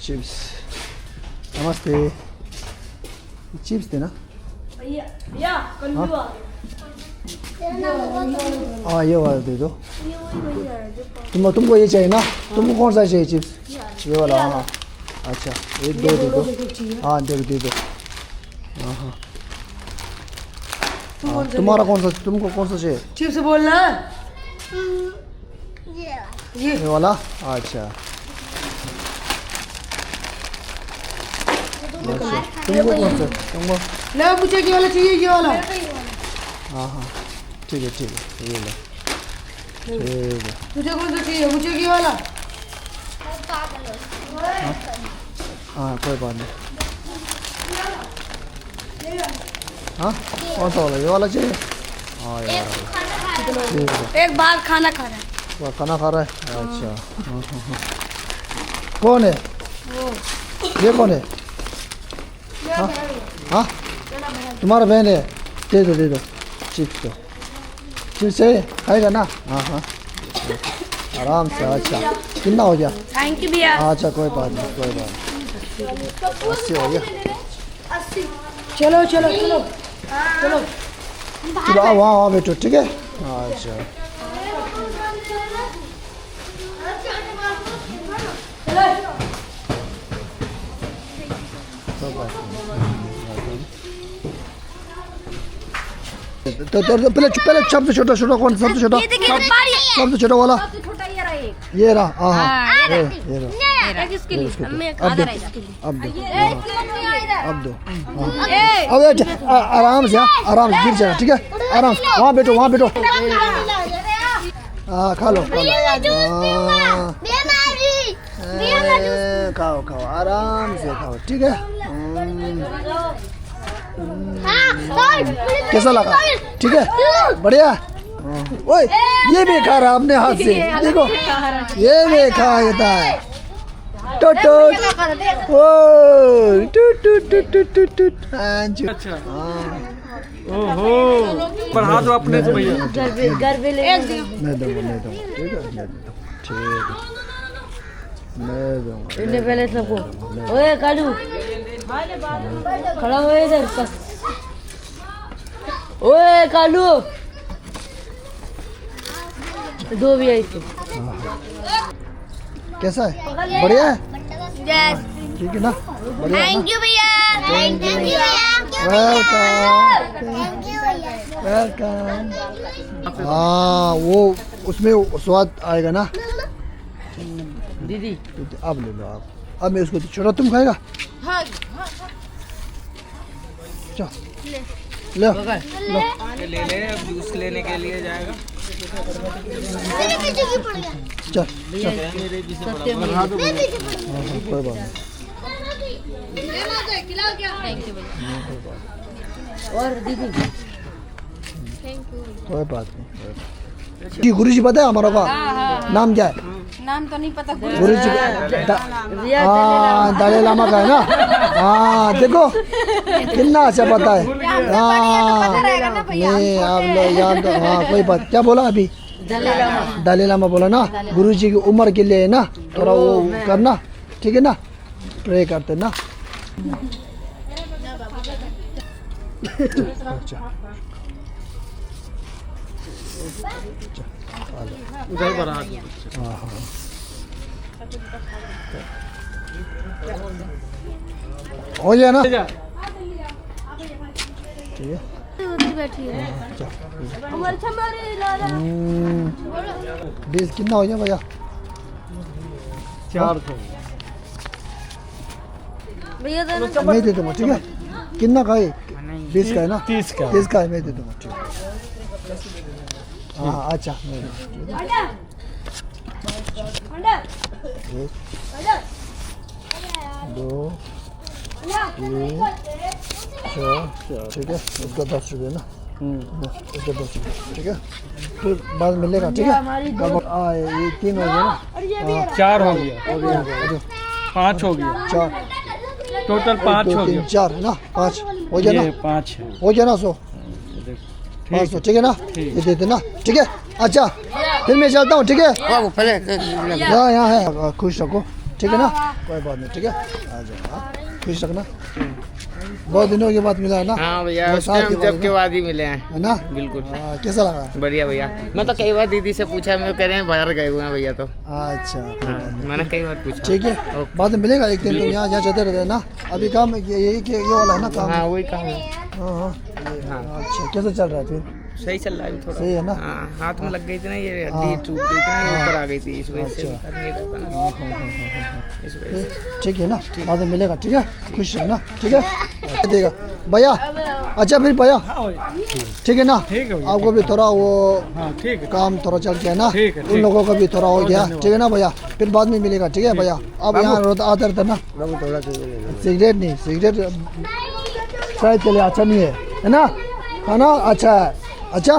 Chips नमस्ते chips देना भैया कंजू आ हाँ ये वाला दे दो तुमको ये चाहिए ना तुमको कौन सा चाहिए चिप्स ये वाला हाँ अच्छा एक दो दे दो हाँ दे दो हाँ हाँ तुम्हारा कौन सा तुमको कौन सा चाहिए चिप्स बोलना ये वाला अच्छा तुमको कौन सा तुमको ले मुझे ये वाला चाहिए ये वाला हाँ हाँ ठीक है ये लो ठीक है तुझे कौन सा चाहिए मुझे ये वाला हाँ कोई बात नहीं हाँ कौन सा वाला ये वाला चाहिए हाँ ये वाला ठीक है एक बार खाना खा रहा है वह खाना खा रहा है अच्छा हाँ। कौन है ये कौन है हाँ हाँ तुम्हारा बहन है दे दो चिप्स चाहिए खाएगा ना हाँ हाँ आराम से अच्छा कितना हो गया थैंक यू भैया अच्छा कोई बात नहीं 80 हो गया चलो वहाँ बैठो ठीक है अच्छा तो पहले सबसे छोटा कौन सबसे छोटा सबसे छोटा वाला ये रहा हाँ ये रहा अब दो अब आराम से गिर जाएगा ठीक है आराम से वहाँ बैठो हाँ खा लो खाओ आराम से खाओ ठीक है कैसा लगा ठीक है बढ़िया ओए ये भी खा रहा अपने हाथ से देखो ये भी खा देता है अच्छा ओहो पर हाथ अपने से भैया घर पे ले नहीं दूंगा ठीक है नहीं दूंगा इन्हें पहले सबको ओए कालू खड़ा हो इधर ओए कालू दो भी आई थी कैसा है बढ़िया है यस ठीक है ना बढ़िया थैंक यू भैया थैंक यू वेलकम हाँ वो उसमें स्वाद आएगा ना दीदी अब ले लो आप अब मैं उसको छोटा तुम खाएगा हाँ चलो ले ले अब जूस लेने के लिए जाएगा चल सत्य में कोई बात थैंक यू भैया और दीदी कोई बात नहीं जी गुरु जी पता है हमारा का नाम क्या है नाम तो नहीं पता गुरु जी हाँ दलाई लामा का है ना हाँ देखो कितना अच्छा पता है हाँ नहीं आप लोग याद हाँ कोई बात क्या बोला अभी दलाई लामा बोला ना गुरु जी की उम्र के लिए है ना थोड़ा वो करना ठीक है ना प्रे करते ना उधर पर हाथ हाँ हो जाए ना ठीक है बीस कितना हो जाए भैया 400 भैया मैं दे दूँगा ठीक है कितना का है 20 का है ना 30 का 30 का है मैं दे दूँगा ठीक है हाँ अच्छा एक दो तीन चार ठीक है उसका 10 रुपये ना उसका 10 रुपये ठीक है फिर बाद में लेगा ठीक है ये 3 हो गया ना 4 हो गया हो गया 5 हो गया 4 टोटल 5 हो गया 4 है ना 5 हो गया ना ये 5 है हो गया ना 100 500 ठीक है ना ये देते ना ठीक है अच्छा फिर मैं चलता हूँ ठीक है पहले यहाँ है खुश रखो ठीक है ना कोई बात नहीं, ठीक है, आ जाओ, हाँ, खुश रखना। बहुत दिनों के बाद मिला है ना? हाँ भैया, बहुत उस साल टाइम के बाद जब के बाद ही मिले हैं। है ना? बिल्कुल हाँ, कैसा लगा? बढ़िया भैया। मैं तो कई बार दीदी से पूछा, मैं कह रहे हैं बाहर गए हुए हैं भैया तो। अच्छा, हाँ, मैंने कई बार पूछा। ठीक है, बाद में मिलेगा एक दिन, तो यहाँ चलते रहते हैं ना। अभी काम ये वाला है ना काम? हाँ वही काम है। हाँ हाँ, अच्छा, कैसे चल रहा है फिर? सही चल रहा है अभी थोड़ा। सही है ना? हाँ, हाथ में लग गई थी ना ये हड्डी, टूट गई थी ना, ऊपर आ गई थी, इस वजह से अच्छा। कर नहीं रहता ना, इस वजह से। ठीक है ना, बाद में मिलेगा, ठीक है, खुश रहना, ठीक है, देगा भैया। अच्छा फिर भैया, ठीक है ना, आपको भी थोड़ा वो काम थोड़ा चल गया ना, उन लोगों का भी थोड़ा हो गया, ठीक है ना भैया, फिर बाद में मिलेगा, ठीक है भैया। आप यहाँ आते रहते ना, सिगरेट नहीं, सिगरेट शायद चले अच्छा नहीं है ना, खाना अच्छा है, अच्छा